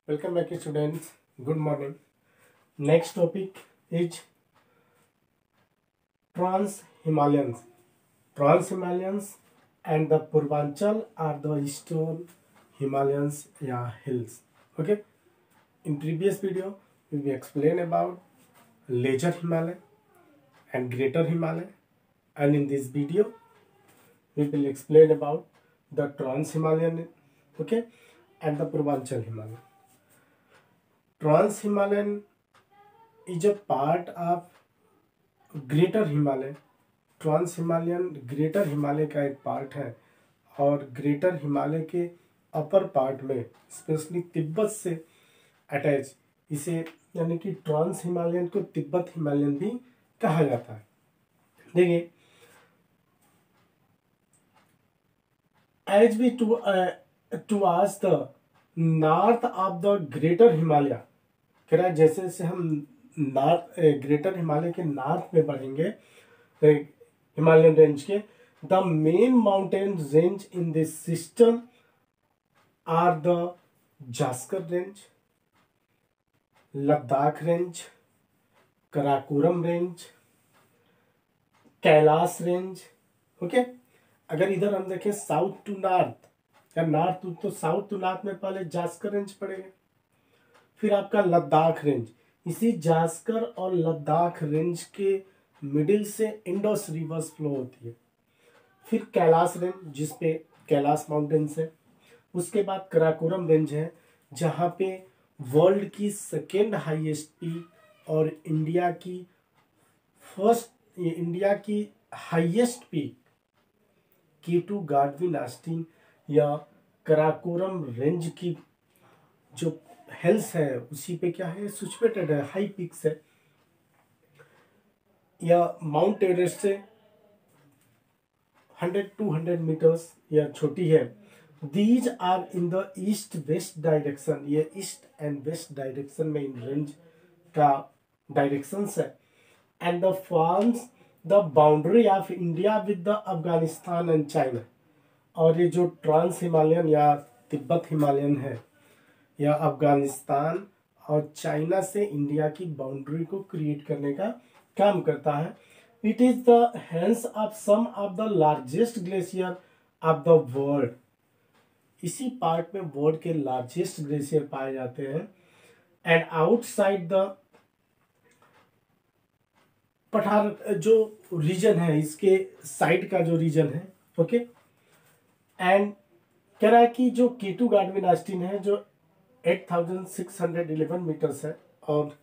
Welcome back students. Good morning. Next topic is Trans-Himalayans. Trans-Himalayans and the Purvanchal are the eastern Himalayas hills. Okay. In previous video we explained about Lesser Himalaya and Greater Himalaya, and in this video we will explain about the Trans-Himalayan, okay, and the Purvanchal Himalaya. Trans-Himalayan is a part of greater Himalaya. Trans Himalayan greater Himalaya का एक part है और greater Himalaya के upper part में specially Tibet से attach, इसे यानी कि ट्रांस हिमालयन को तिब्बत हिमालयन भी कहा जाता है. देखिए, as we towards the north of the greater Himalaya, कह रहा है जैसे जैसे हम नॉर्थ ग्रेटर हिमालय के नॉर्थ में बढ़ेंगे हिमालयन रेंज के, the main mountain range in this system are the Zaskar range, Ladakh range, Karakoram range, Kailash range. Okay, अगर इधर हम देखें साउथ टू नॉर्थ या north to south to north में पहले जास्कर रेंज पड़ेगा, फिर आपका लद्दाख रेंज. इसी जास्कर और लद्दाख रेंज के मिडिल से इंडस रिवर्स फ्लो होती है. फिर कैलाश रेंज जिसपे कैलाश माउंटेन्स है. उसके बाद कराकोरम रेंज है जहाँ पे वर्ल्ड की सेकेंड हाईएस्ट पीक और इंडिया की highest peak K2 Godwin Austin या कराकोरम रेंज की जो हेल्स है उसी पे क्या है, सिचुएटेड है, हाई पीक्स है. या माउंट एवरेस्ट से 100-200 मीटर्स या छोटी है. These are in the east west direction, ये ईस्ट एंड वेस्ट डायरेक्शन में इन रेंज का डायरेक्शंस है. And the forms the boundary of India with the Afghanistan and China. और ये जो ट्रांस हिमालयन या तिब्बत हिमालयन है या अफगानिस्तान और चाइना से इंडिया की बाउंड्री को क्रिएट करने का काम करता है. It is the hence of some of the largest glacier of the world. इसी पार्ट में वर्ल्ड के लार्जेस्ट ग्लेशियर पाए जाते हैं. एंड आउटसाइड द पठार जो रीजन है, इसके साइड का जो रीजन है, ओके. एंड कह रहा है कि जो K2 गार्डविन ऑस्टिन है जो 8611 मीटर्स है, और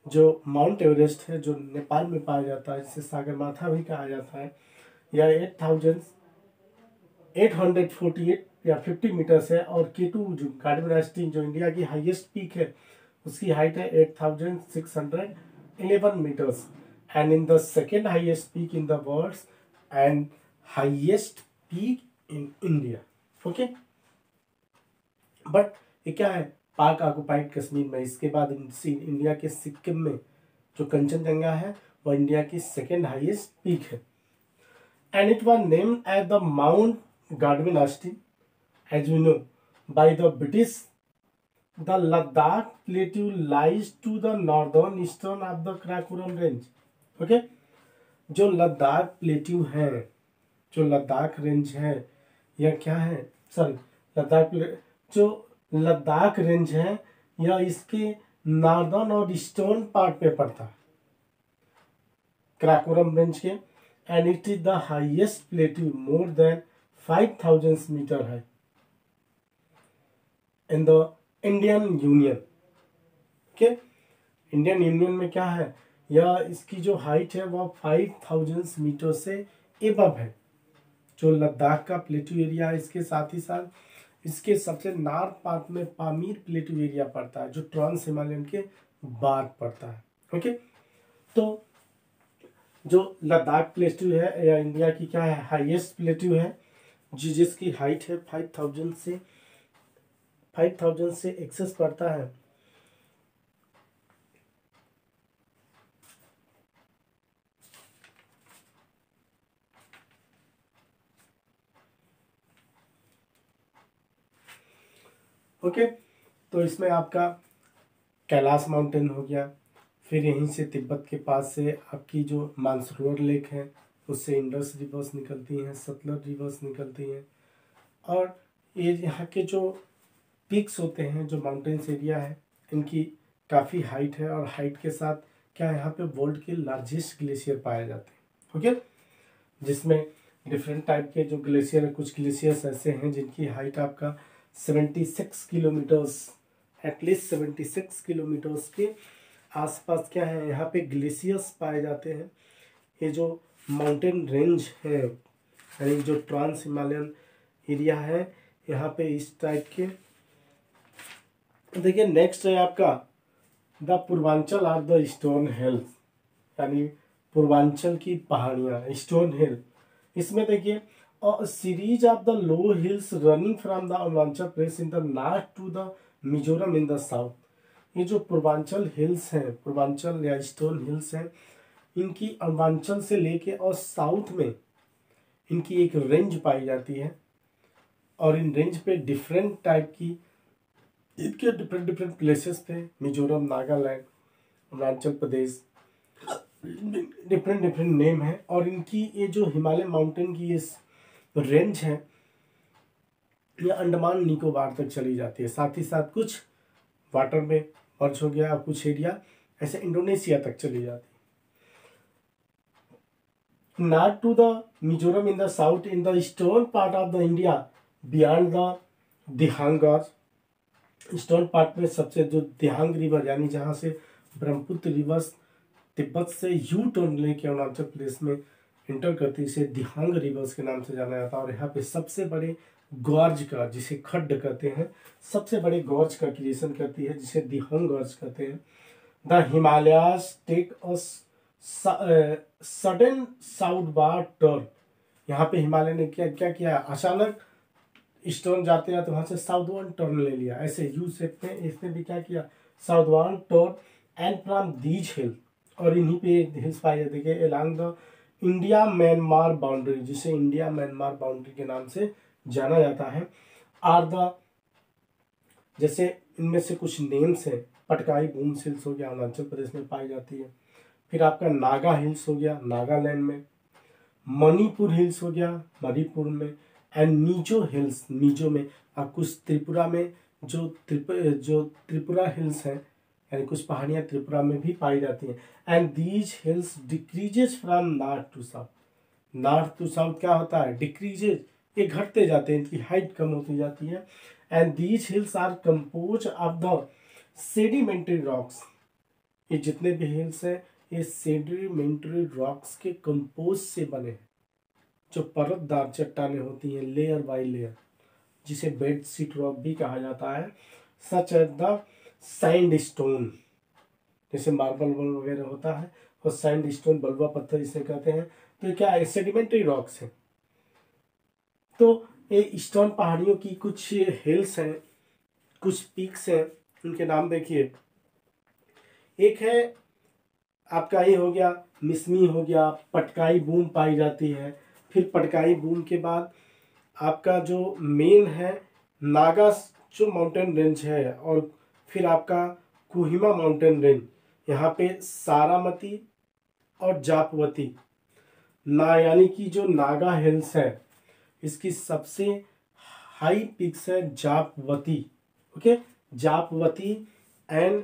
जो माउंट एवरेस्ट है जो नेपाल में पाया जाता है, जिसे सागरमाथा भी कहा जाता है, यह 8848 या 50 मीटर्स है. और K2 जो गार्डविन ऑस्टिन जो इंडिया की हाईएस्ट पीक है उसकी हाइट है 8611 metres. And in the second highest peak in the world and highest peak in India. Okay, but ये क्या है, पाक ऑक्युपाइड कश्मीर में. इसके बाद इंडिया के सिक्किम में जो कंचनजंगा है वह इंडिया की सेकेंड हाईएस्ट पीक है. And it was named as the Mount Godwin Austen as we know by the British. The Ladakh plateau lies to the northern eastern of the Karakoram range. Okay, जो Ladakh plateau है, जो Ladakh range है, यह क्या है, sorry जो Ladakh range है यह इसके नॉर्दर्न और ईस्टर्न पार्ट पे पड़ता है कराकोरम रेंज के. And it is the highest plateau more than 5000 metre high in the Indian union. Okay, Indian union में क्या है, यह इसकी जो हाइट है वह 5000 मीटर से एबव है. जो लद्दाख का प्लेट्यू एरिया है, इसके साथ ही साथ इसके सबसे नॉर्थ पार्ट में पामीर प्लेट्यू एरिया पड़ता है जो ट्रांस हिमालयन के बाद पड़ता है. ओके, तो जो लद्दाख प्लेट्यू है या इंडिया की क्या है, हाईएस्ट प्लेट्यू है, जिसकी हाइट है 5000 से एक्सेस पड़ता है. ओके, तो इसमें आपका कैलाश माउंटेन हो गया, फिर यहीं से तिब्बत के पास से आपकी जो मानसरोवर लेक है उससे इंडस रिवर्स निकलती हैं, सतलज रिवर्स निकलती हैं। और ये यहाँ के जो पीक्स होते हैं, जो माउंटेन्स एरिया है, इनकी काफ़ी हाइट है, और हाइट के साथ क्या है, यहाँ पे वर्ल्ड के लार्जेस्ट ग्लेशियर पाए जाते हैं। ओके, जिसमें डिफरेंट टाइप के जो ग्लेशियर है, कुछ ग्लेशियर्स ऐसे हैं जिनकी हाइट आपका 76 किलोमीटर्स, एटलीस्ट 76 किलोमीटर्स के आसपास क्या है, यहाँ पे ग्लेशियर्स पाए जाते हैं। ये जो माउंटेन रेंज है, यानी जो ट्रांस हिमालयन एरिया है, यहाँ पे इस टाइप के। देखिए नेक्स्ट है आपका the Purvanchal are the stone hills, यानी पूर्वांचल की पहाड़ियाँ, स्टोन हिल। इसमें देखिए series of the low hills running from the Arunachal Pradesh in the north to the Mizoram in the south. ये जो पूर्वांचल हिल्स हैं, पूर्वांचल या स्टोन हिल्स हैं, इनकी अरुणाचल से लेके और साउथ में इनकी एक रेंज पाई जाती है, और इन रेंज पे डिफरेंट टाइप की इनके डिफरेंट डिफरेंट प्लेसेस पे, Mizoram, Nagaland, Arunachal Pradesh, different different name है। और इनकी ये जो हिमालय माउंटेन की ये रेंज है, ये अंडमान निकोबार तक चली जाती है। साथ ही साथ कुछ वाटर में मर्ज हो गया, और कुछ एरिया ऐसे इंडोनेशिया तक चली जाती है। North to the Mizoram in the south, in the eastern part of the India beyond the Dihang gorge. Eastern part में सबसे जो दिहांग रिवर, यानी जहाँ से ब्रह्मपुत्र रिवर्स तिब्बत से यू टर्न लेके अरुणाचल प्रदेश में इंटर करती है, इसे दिहांग रिवर्स के नाम से जाना जाता है। और यहाँ पे सबसे बड़े गॉर्ज का, जिसे खड्ड कहते हैं, सबसे बड़े गॉर्ज का क्रिएशन करती है, जिसे दिहांग गॉर्ज कहते हैं। The Himalayas take a sudden southward turn. यहाँ पे हिमालय ने क्या क्या किया, अचानक ईस्टर्न जाते हैं तो वहां से साउथवर्न टर्न ले लिया, ऐसे यू शेप में इसने भी क्या किया, साउथवर्न टर्न। एंड फ्रॉम दीज हिल, और इन्हीं पे हिल्स पाए जाते हैं along the India Myanmar boundary, जिसे इंडिया म्यांमार बाउंड्री के नाम से जाना जाता है। आर द, जैसे इनमें से कुछ नेम्स हैं, पटकाई बूम्स हिल्स हो गया, अरुणाचल प्रदेश में पाई जाती है। फिर आपका नागा हिल्स हो गया, नागालैंड में। मणिपुर हिल्स हो गया, मणिपुर में। एंड मिजो हिल्स, मिजो में। और कुछ त्रिपुरा में, जो त्रिपुरा हिल्स हैं, यानी कुछ पहाड़ियाँ त्रिपुरा में भी पाई जाती हैं। And these hills decreases from north to south. North to south क्या होता है, डिक्रीजेज, ये घटते जाते हैं, इनकी हाइट कम होती जाती है। And these hills are compose of the sedimentary rocks. ये जितने भी हिल्स हैं, ये सेडिमेंट्री रॉक्स के कंपोज से बने हैं, जो परतदार चट्टानें होती हैं, लेयर बाय लेयर, जिसे बेड शीट रॉक भी कहा जाता है। Such as the sandstone, जैसे मार्बल वगैरह होता है, और सैंड स्टोन, बलुआ पत्थर इसे कहते हैं। तो ये क्या है, सेडिमेंट्री रॉक्स है। तो ये ईस्टर्न पहाड़ियों की कुछ हिल्स हैं, कुछ पीक्स हैं, उनके नाम देखिए। एक है आपका ये हो गया, मिसमी हो गया, पटकाई बूम पाई जाती है। फिर पटकाई बूम के बाद आपका जो मेन है नागा जो माउंटेन रेंज है, और फिर आपका कोहिमा माउंटेन रेंज। यहाँ पे सारामती और जापवती ना, यानी कि जो नागा हिल्स है, इसकी सबसे हाई पिक्स है जापवती। ओके, जापवती एंड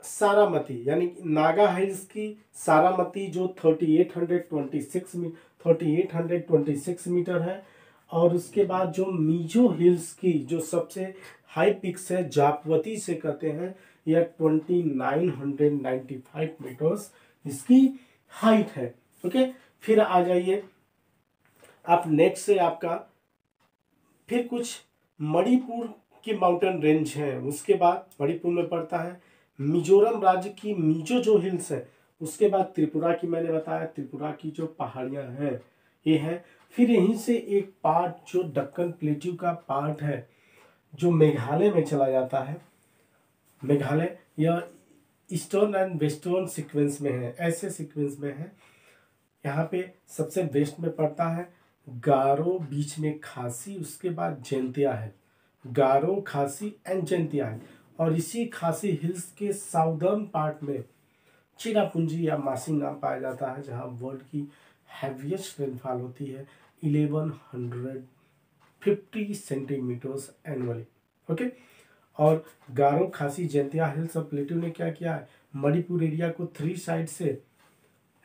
सारामती, यानी नागा हिल्स की सारामती जो 3826 मीटर है। और उसके बाद जो मिजो हिल्स की जो सबसे हाई पिक्स है, जापवती से कहते हैं, यह 2995 मीटर्स इसकी हाइट है। ओके, फिर आ जाइए आप नेक्स्ट से आपका, फिर कुछ मणिपुर की माउंटेन रेंज है। उसके बाद मणिपुर में पड़ता है मिजोरम राज्य की मिजो जो हिल्स है। उसके बाद त्रिपुरा की मैंने बताया, त्रिपुरा की जो पहाड़ियां हैं ये है। फिर यहीं से एक पार्ट जो दक्कन प्लेट्यू का पार्ट है, जो मेघालय में चला जाता है। मेघालय यह ईस्टर्न एंड वेस्टर्न सीक्वेंस में है, ऐसे सीक्वेंस में है। यहाँ पे सबसे वेस्ट में पड़ता है गारो, बीच में खासी, उसके बाद जैंतिया है। गारो, खासी एंड जैंतिया है। और इसी खासी हिल्स के साउदर्न पार्ट में चेरापूंजी या मासिंगाम पाया जाता है, जहां वर्ल्ड की हैवीएस्ट रेनफॉल होती है 1150 सेंटीमीटर्स एनुअली। ओके। और गारो, खासी, जैंतिया हिल्स और प्लेटू ने क्या किया है, मणिपुर एरिया को 3 साइड से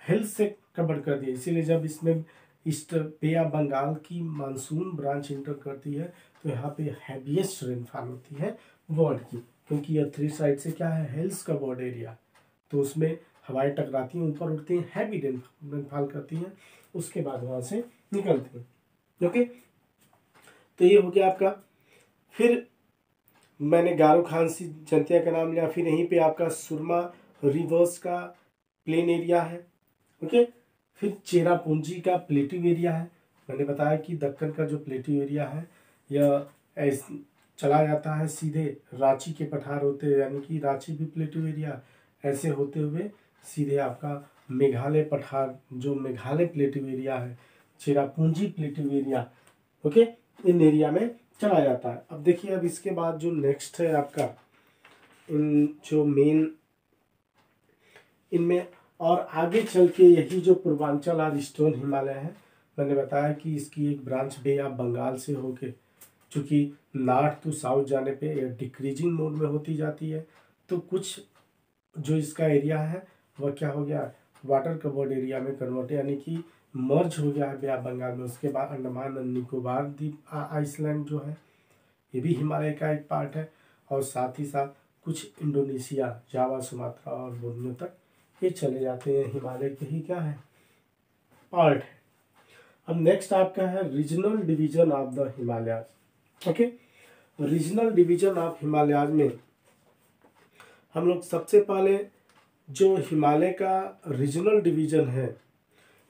हिल्स से कवर कर दिया। इसीलिए जब इसमें ईस्ट पे ऑफ बंगाल की मानसून ब्रांच इंटर करती है तो यहाँ पे हैवीएस्ट रेनफॉल होती है वर्ल्ड की, क्योंकि यह 3 साइड से क्या है, हिल्स का वर्ड एरिया, तो उसमें हवाएं टकराती हैं, ऊपर उठती हैं, हैवी रेनफॉल करती हैं, उसके बाद वहां से निकलती हैं। ओके, तो ये हो गया आपका। फिर मैंने गारो, खासी, जैंतिया का नाम लिया। फिर यहीं पे आपका सुरमा रिवर्स का प्लेन एरिया है। ओके। फिर चेरापूंजी का प्लेटू एरिया है। मैंने बताया कि दक्कन का जो प्लेटू एरिया है यह चला जाता है सीधे रांची के पठार होते हुए, यानी कि रांची भी प्लेटू एरिया, ऐसे होते हुए सीधे आपका मेघालय पठार, जो मेघालय प्लेटू एरिया है, चेरापूंजी प्लेटू एरिया, ओके, इन एरिया में चला जाता है। अब देखिए, अब इसके बाद जो नेक्स्ट है आपका, इन जो मेन इनमें और आगे चल के यही जो पूर्वांचल और ईस्टर्न हिमालय है, मैंने बताया कि इसकी एक ब्रांच बे ऑफ बंगाल से होके, चूँकि नॉर्थ टू साउथ जाने पे डिक्रीजिंग मोड में होती जाती है, तो कुछ जो इसका एरिया है वह क्या हो गया, वाटर कवर्ड एरिया में कन्वर्ट, यानी कि मर्ज हो गया है बे ऑफ बंगाल में। उसके बाद अंडमान एंड निकोबार द्वीप आइसलैंड जो है ये भी हिमालय का एक पार्ट है, और साथ ही साथ कुछ इंडोनेशिया, जावा, सुमात्रा और बोर्नियो तक ये चले जाते हैं, हिमालय के ही क्या है, पार्ट है। अब नेक्स्ट आपका है regional division of the Himalayas. Okay, regional division of Himalayas में हम लोग सबसे पहले जो हिमालय का रीजनल डिवीजन है,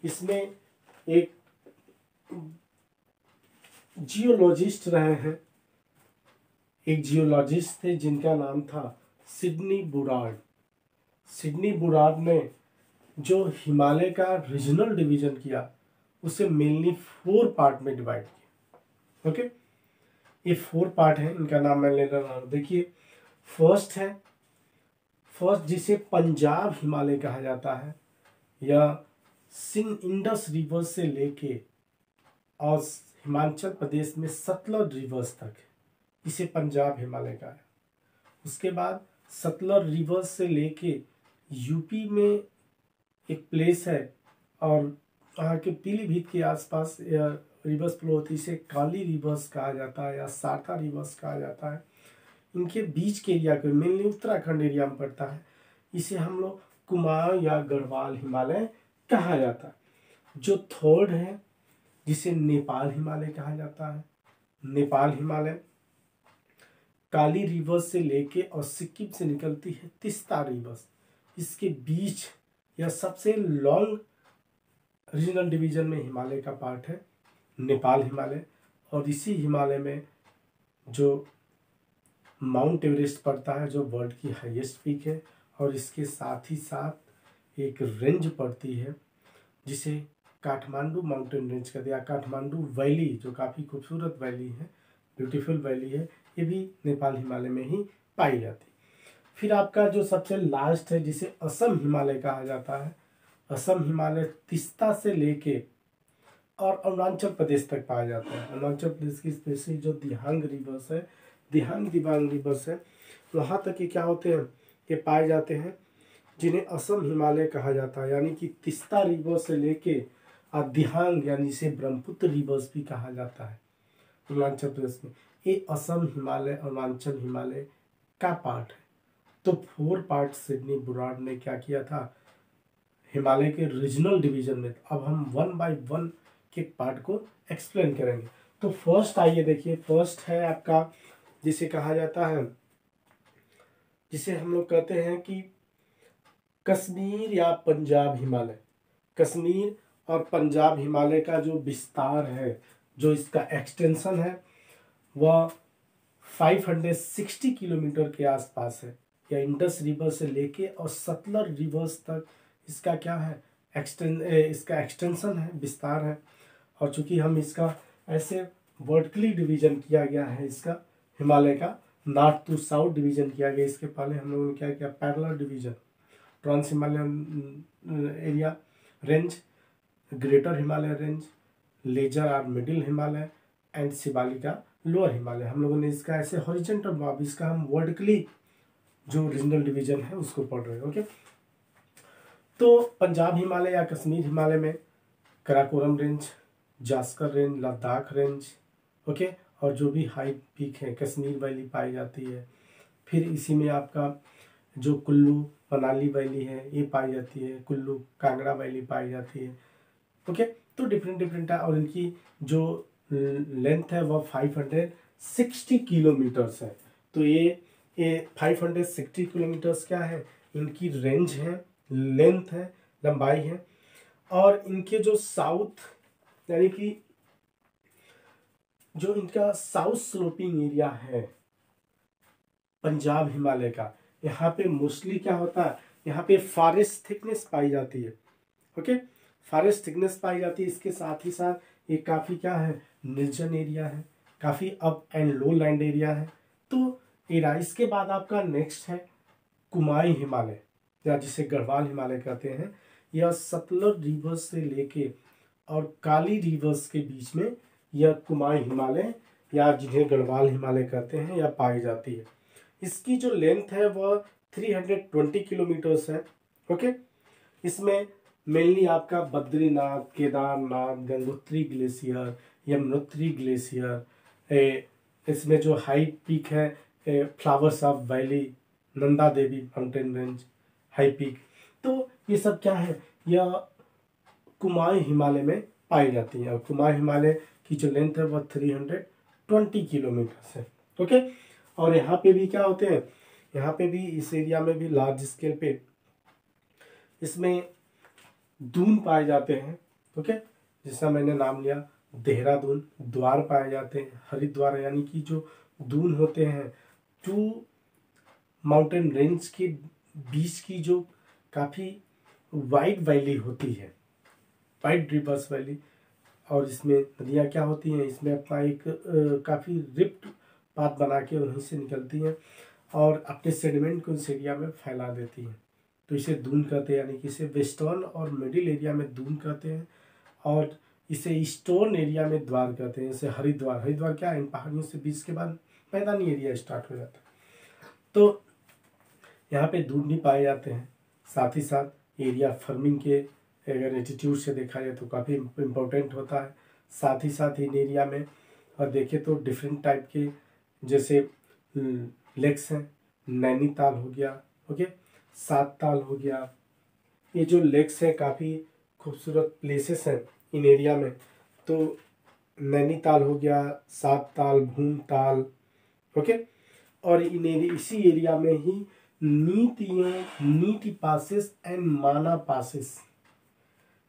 इसमें एक जियोलॉजिस्ट रहे हैं, एक जियोलॉजिस्ट थे जिनका नाम था सिडनी बुरार्ड। सिडनी बुरार्ड ने जो हिमालय का रीजनल डिवीजन किया उसे मेनली 4 पार्ट में डिवाइड किया। ओके, ये 4 पार्ट है, इनका नाम मैं ले रहा हूं। देखिए, फर्स्ट जिसे पंजाब हिमालय कहा जाता है, या सिंध इंडस रिवर से लेके और हिमाचल प्रदेश में सतलज रिवर्स तक, इसे पंजाब हिमालय का है। उसके बाद सतलज रिवर से लेके यूपी में एक प्लेस है, और वहाँ के पीलीभीत के आसपास रिवर्स फ्लो होती है, इसे काली रिवर्स कहा जाता है या सारथा रिवर्स कहा जाता है। इनके बीच के एरिया को मेनली उत्तराखंड एरिया में पड़ता है, इसे हम लोग कुमाऊं या गढ़वाल हिमालय कहा जाता है। जो थर्ड है जिसे नेपाल हिमालय कहा जाता है, नेपाल हिमालय काली रिवर्स से लेके और सिक्किम से निकलती है तिस्ता रिवर्स, इसके बीच या सबसे लॉन्ग रीजनल डिवीजन में हिमालय का पार्ट है नेपाल हिमालय। और इसी हिमालय में जो माउंट एवरेस्ट पड़ता है, जो वर्ल्ड की हाईएस्ट पीक है, और इसके साथ ही साथ एक रेंज पड़ती है जिसे काठमांडू माउंटेन रेंज कहते हैं, काठमांडू वैली, जो काफ़ी खूबसूरत वैली है, ब्यूटीफुल वैली है, ये भी नेपाल हिमालय में ही पाई जाती है। फिर आपका जो सबसे लास्ट है जिसे असम हिमालय कहा जाता है, असम हिमालय तिस्ता से लेके और अरुणाचल प्रदेश तक पाया जाता है। अरुणाचल प्रदेश की स्पेशली जो दिहांग रिवर्स है, दिहांग दिबांग रिवर्स है, वहाँ तक ये क्या होते हैं, ये पाए जाते हैं, जिन्हें असम हिमालय कहा जाता है। यानी कि तिस्ता रिवर से लेके दिहांग, यानी इसे ब्रह्मपुत्र रिवर्स भी कहा जाता है अरुणाचल प्रदेश में, ये असम हिमालय, अरुणाचल हिमालय का पार्ट है। तो 4 पार्ट सिडनी बुरार्ड ने क्या किया था हिमालय के रीजनल डिवीजन में। अब हम 1 बाय 1 के पार्ट को एक्सप्लेन करेंगे। तो फर्स्ट आइए देखिए, फर्स्ट है आपका जिसे कहा जाता है, जिसे हम लोग कहते हैं कि कश्मीर या पंजाब हिमालय। कश्मीर और पंजाब हिमालय का जो विस्तार है, जो इसका एक्सटेंशन है, वह 560 किलोमीटर के आसपास है, या इंडस रिवर से लेके और सतलज रिवर्स तक इसका क्या है, इसका एक्सटेंशन है, विस्तार है। और चूंकि हम इसका ऐसे वर्टिकली डिवीजन किया गया है इसका हिमालय का नॉर्थ टू साउथ डिवीजन किया गया। इसके पहले हम लोगों ने क्या किया, parallel division, trans Himalayan area range, greater Himalaya range, lesser और middle Himalaya and Shivalika lower Himalaya. हम लोगों ने इसका ऐसे हॉरिजॉन्टल, अब इसका हम वर्टिकली जो रीजनल डिवीजन है उसको पढ़ रहे हैं। ओके, तो पंजाब हिमालय या कश्मीर हिमालय में Karakoram range, Zanskar range, Ladakh range, okay, और जो भी हाई पीक है कश्मीर वैली पाई जाती है। फिर इसी में आपका जो कुल्लू मनाली वैली है ये पाई जाती है, कुल्लू कांगड़ा वैली पाई जाती है। ओके, तो डिफरेंट डिफरेंट है, और इनकी जो लेंथ है वह 560 किलोमीटर्स है। तो ये 560 किलोमीटर्स क्या है, इनकी रेंज है, लेंथ है, लंबाई है। और इनके जो साउथ यानी कि जो इनका साउथ स्लोपिंग एरिया है पंजाब हिमालय का, यहाँ पे मोस्टली क्या होता है, यहाँ पे फॉरेस्ट थिकनेस पाई जाती है। ओके, फॉरेस्ट थिकनेस पाई जाती है। इसके साथ ही साथ ये काफ़ी क्या है, निर्जन एरिया है, काफ़ी up and low land area है। तो इसके बाद आपका नेक्स्ट है कुमाई हिमालय, या जिसे गढ़वाल हिमालय कहते हैं। यह सतलुज रिवर से लेके और काली रिवर्स के बीच में यह कुमाई हिमालय, या जिन्हें गढ़वाल हिमालय कहते हैं, यह पाई जाती है। इसकी जो लेंथ है वह 320 किलोमीटर्स है। ओके, इसमें मेनली आपका बद्रीनाथ, केदारनाथ, गंगोत्री ग्लेशियर, यमुनोत्री ग्लेशियर, इसमें जो हाई पीक है flowers of valley, Nanda Devi mountain range high peak, तो ये सब क्या है, यह कुमाई हिमालय में पाई जाती है। और कुमाई हिमालय की जो लेंथ है वह 320 किलोमीटर है। ओके, और यहाँ पे भी क्या होते हैं, यहाँ पे भी इस एरिया में भी लार्ज स्केल पे इसमें दून पाए जाते हैं। ओके, जिसका मैंने नाम लिया देहरादून, द्वार पाए जाते हैं, हरिद्वार, यानी कि जो दून होते हैं टू माउंटेन रेंज के बीच की जो काफ़ी वाइड वैली होती है, वाइड रिवर्स वैली, और इसमें नदियाँ क्या होती हैं, इसमें अपना एक काफ़ी रिप्ट पाथ बना के वहीं से निकलती हैं और अपने सेडिमेंट को इस एरिया में फैला देती हैं। तो इसे दून कहते हैं, यानी कि इसे वेस्टर्न और मिडिल एरिया में दून कहते हैं, और इसे ईस्टर्न एरिया में द्वार कहते हैं। जैसे हरिद्वार, हरिद्वार क्या है, इन पहाड़ियों से बीच के बाद मैदानी एरिया स्टार्ट हो जाता है। तो यहाँ पे दून भी पाए जाते हैं। साथ ही साथ एरिया फार्मिंग के अगर एटीट्यूड से देखा जाए तो काफ़ी इम्पोर्टेंट होता है। साथ ही साथ इन एरिया में और देखें तो डिफरेंट टाइप के जैसे लेक्स हैं, नैनीताल हो गया, ओके, सात ताल हो गया। ये जो लेक्स है काफ़ी खूबसूरत प्लेसेस हैं इन एरिया में। तो नैनीताल हो गया, सात ताल, भूमताल, ओके, और इसी एरिया में ही नीति पासेस एंड माना पासेस,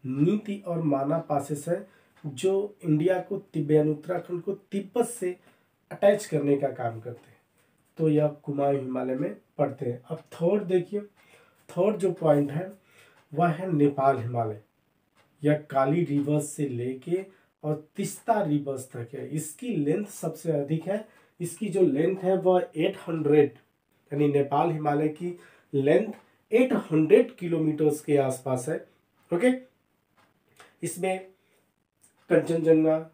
नीति और माना पासेस है जो इंडिया को तिब्बत, उत्तराखंड को तिब्बत से अटैच करने का काम करते हैं। तो यह कुमाऊं हिमालय में पड़ते हैं। अब थर्ड देखिए, थर्ड जो पॉइंट है वह है नेपाल हिमालय। यह काली रिवर्स से लेके और तीस्ता रिवर्स तक है। इसकी लेंथ सबसे अधिक है। इसकी जो लेंथ है वह 800, यानी नेपाल हिमालय की लेंथ 800 किलोमीटर्स के आसपास है। ओके, इसमें कंचनजंगा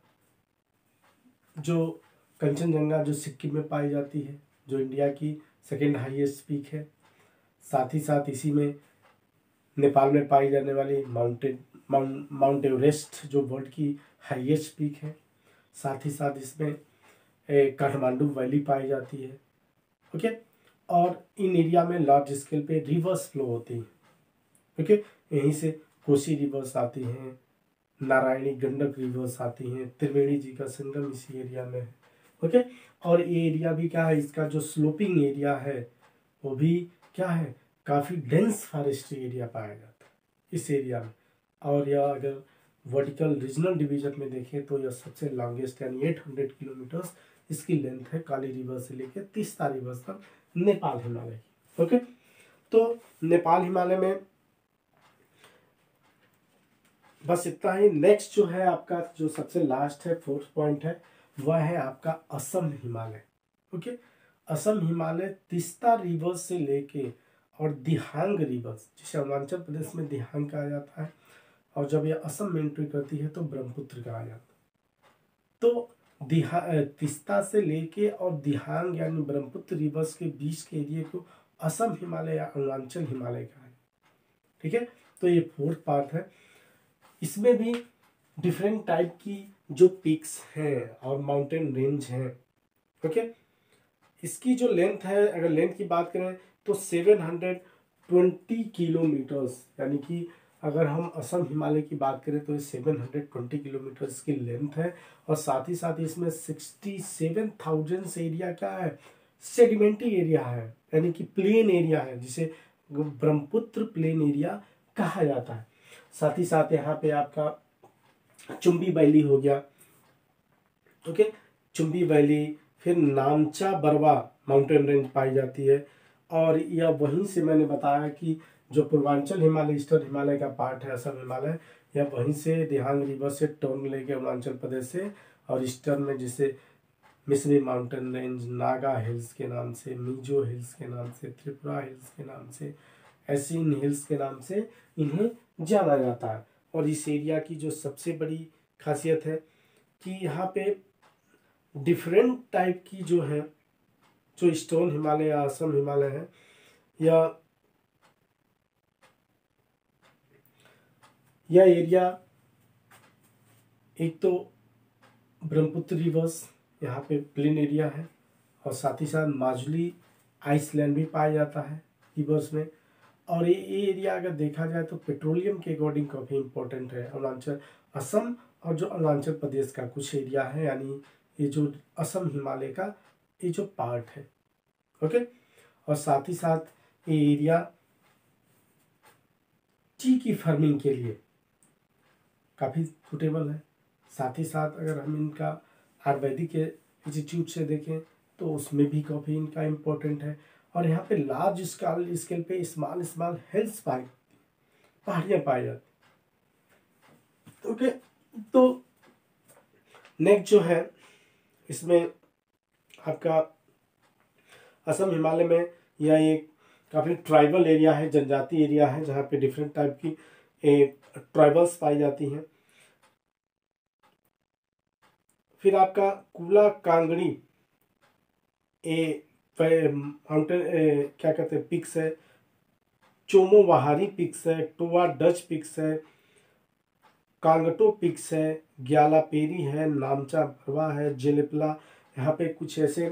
जो सिक्किम में पाई जाती है, जो इंडिया की सेकेंड हाईएस्ट पीक है। साथ ही साथ इसी में नेपाल में पाई जाने वाली माउंट एवरेस्ट जो वर्ल्ड की हाईएस्ट पीक है। साथ ही साथ इसमें काठमांडू वैली पाई जाती है। ओके, और इन एरिया में लार्ज स्केल पे रिवर्स फ्लो होती है। ओके, यहीं से कोसी रिवर्स आती हैं, नारायणी गंडक रिवर्स आती हैं, त्रिवेणी जी का संगम इसी एरिया में है। ओके, और ये एरिया भी क्या है, इसका जो स्लोपिंग एरिया है वो भी क्या है, काफ़ी डेंस फॉरेस्ट्री एरिया पाया जाता है इस एरिया में। और यह अगर वर्टिकल रीजनल डिवीजन में देखें तो यह सबसे लॉन्गेस्ट यानी 800 किलोमीटर्स इसकी लेंथ है, काली रिवर से लेकर तीस्ता रिवर तक नेपाल हिमालय की। ओके, तो नेपाल हिमालय में बस इतना ही। नेक्स्ट जो है आपका जो सबसे लास्ट है, फोर्थ पॉइंट है, वह है आपका असम हिमालय। ओके। असम हिमालय तीस्ता रिवर से लेके और दिहांग रिवर, जिसे अरुणाचल प्रदेश में दिहांग कहा जाता है, और जब यह असम में एंट्री करती है तो ब्रह्मपुत्र कहा जाता है। तो तीस्ता से लेके और दिहांग यानी ब्रह्मपुत्र रिवर्स के बीच के एरिया को असम हिमालय या अरुणाचल हिमालय कहा है। ठीक है, तो ये फोर्थ पार्ट है। इसमें भी डिफरेंट टाइप की जो पिक्स हैं और माउंटेन रेंज हैं। ओके, इसकी जो लेंथ है, अगर लेंथ की बात करें तो 720 किलोमीटर्स, यानी कि अगर हम असम हिमालय की बात करें तो ये 720 किलोमीटर की लेंथ है। और साथ ही साथ इसमें 67,000 एरिया क्या है, सेडिमेंट्री एरिया है, यानी कि प्लेन एरिया है, जिसे ब्रह्मपुत्र प्लेन एरिया कहा जाता है। साथ ही साथ यहाँ पे आपका चुम्बी वैली हो गया। ओके, चुम्बी वैली, फिर नामचा बरवा माउंटेन रेंज पाई जाती है। और यह वहीं से मैंने बताया कि जो पूर्वांचल हिमालय, ईस्टर्न हिमालय का पार्ट है असम हिमालय, यह वहीं से दिहांग रिवर से टर्न लेके अरुणाचल प्रदेश से, और ईस्टर्न में जिसे मिश्री माउंटेन रेंज, नागा हिल्स के नाम से, मिजो हिल्स के नाम से, त्रिपुरा हिल्स के नाम से, एसिन हिल्स के नाम से इन्हें जाना जाता है। और इस एरिया की जो सबसे बड़ी खासियत है कि यहाँ पे डिफरेंट टाइप की जो है, जो ईस्टर्न हिमालय या असम हिमालय है, या यह एरिया एक तो ब्रह्मपुत्र रिवर्स यहाँ पे प्लेन एरिया है, और साथ ही साथ माजुली आइसलैंड भी पाया जाता है रिवर्स में। और ये एरिया अगर देखा जाए तो पेट्रोलियम के अकॉर्डिंग काफ़ी इम्पोर्टेंट है। अरुणाचल, असम और जो अरुणाचल प्रदेश का कुछ एरिया है, यानी ये जो असम हिमालय का ये जो पार्ट है। ओके, और साथ ही साथ ये एरिया टी की फार्मिंग के लिए काफ़ी सुटेबल है। साथ ही साथ अगर हम इनका आयुर्वेदिक के इंस्टीट्यूट से देखें तो उसमें भी काफ़ी इनका इम्पोर्टेंट है। और यहाँ पे लार्ज स्केल पे स्मॉल हिल्स पहाड़ियाँ पाई जाती। ओके, तो नेक्स्ट जो है इसमें आपका असम हिमालय में यह एक काफ़ी ट्राइबल एरिया है, जनजाति एरिया है, जहाँ पे डिफरेंट टाइप की ट्राइबल्स पाई जाती हैं। फिर आपका कुला कांगड़ी माउंटेन क्या कहते हैं पिक्स है, चोमोवाहारी पिक्स है, टोआ डच पिक्स है, कांगटो पिक्स है, ग्यालापेरी है, नामचा बरवा है, जेलेपला, यहाँ पे कुछ ऐसे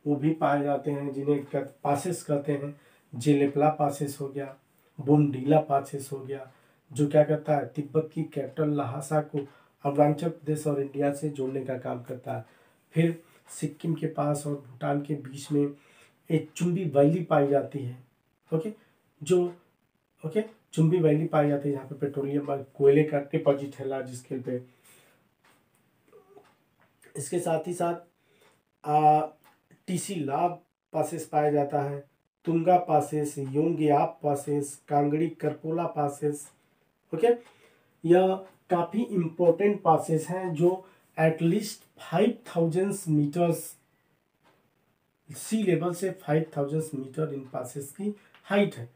वो भी पाए जाते हैं जिन्हें पासेस कहते हैं। जेलेपला पासेस हो गया, बोमडीला पासेस हो गया, जो क्या करता है तिब्बत की कैपिटल लहासा को अरुणाचल प्रदेश और इंडिया से जोड़ने का काम करता है। फिर सिक्किम के पास और भूटान के बीच में एक चुम्बी वैली पाई जाती है। ओके, जो ओके चुम्बी वैली पाई जाती है, जहाँ पे पेट्रोलियम कोयले का डिपॉजिट है लार्ज स्केल पे। इसके साथ ही साथ टीसी लाभ पासेस पाया जाता है, Tunga passes, Yongyap passes, Kangri Karpola passes. Okay, यह काफ़ी इम्पोर्टेंट पासेस हैं जो एटलीस्ट 5000 मीटर्स सी लेवल से 5000 मीटर इन पासेस की हाइट है,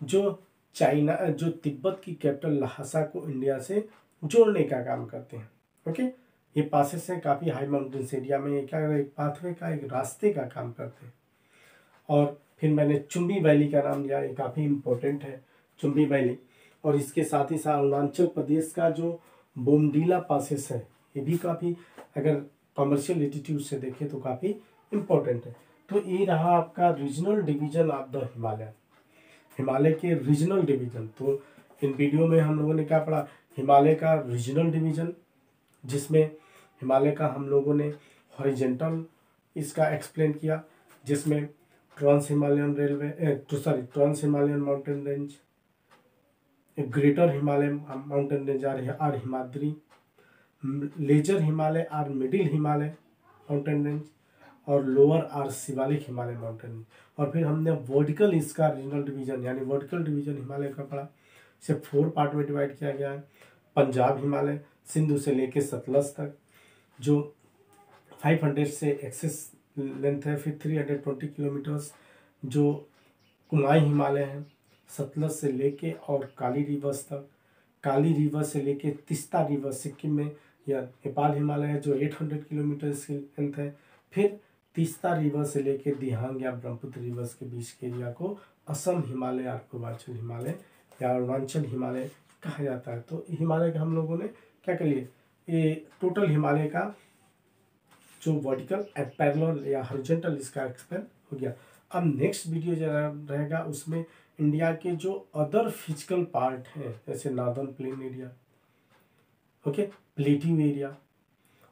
जो चाइना, जो तिब्बत की कैपिटल लहासा को इंडिया से जोड़ने का काम करते हैं। ओके, ये पासेस हैं काफ़ी हाई माउंटेन्स एरिया में, क्या एक पाथवे का, एक रास्ते का काम करते हैं। और फिर मैंने चुम्बी वैली का नाम लिया, ये काफ़ी इम्पोर्टेंट है चुम्बी वैली। और इसके साथ ही साथ अरुणाचल प्रदेश का जो बोमडीला पासेस है, ये भी काफ़ी, अगर कमर्शियल एटीट्यूड से देखें तो काफ़ी इम्पोर्टेंट है। तो ये रहा आपका regional division of the Himalaya, Himalaya के रीजनल डिवीजन। तो इन वीडियो में हम लोगों ने क्या पढ़ा, हिमालय का रीजनल डिवीजन, जिसमें हिमालय का हम लोगों ने हॉरिजेंटल इसका एक्सप्लेन किया, जिसमें trans Himalayan trans Himalayan mountain range, greater Himalaya mountain range or Himadri, lesser Himalaya or middle Himalaya mountain range, और lower or Shivalik Himalaya mountain range. और फिर हमने वर्टिकल इसका रीजनल डिवीजन यानी वर्टिकल डिवीजन हिमालय का पढ़ा। इसे 4 पार्ट में डिवाइड किया गया है। पंजाब हिमालय सिंधु से लेके सतलज तक, जो 500 से एक्सेस लेंथ है। फिर 320 किलोमीटर्स जो कुमाई हिमालय है, सतलज से लेके और काली रिवर्स तक, काली रिवर से लेके तीस्ता रिवर सिक्किम में, या नेपाल हिमालय है जो 800 किलोमीटर की लेंथ है। फिर तीस्ता रिवर से लेके दिहांग या ब्रह्मपुत्र रिवर्स के बीच के एरिया को असम हिमालय या पूर्वांचल हिमालय या अरुणाचल हिमालय कहा जाता है। तो हिमालय का हम लोगों ने क्या कर लिया, ये टोटल हिमालय का जो वर्टिकल एंड पैरेलल या हॉरिजॉन्टल इसका एक्सप्लेन हो गया। अब नेक्स्ट वीडियो जो रहेगा उसमें इंडिया के जो अदर फिजिकल पार्ट हैं, जैसे northern plain area, okay, plateau area,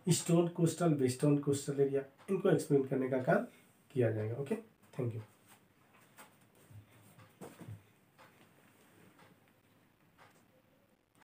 eastern coastal, western coastal area, इनको एक्सप्लेन करने का काम किया जाएगा। Okay, thank you.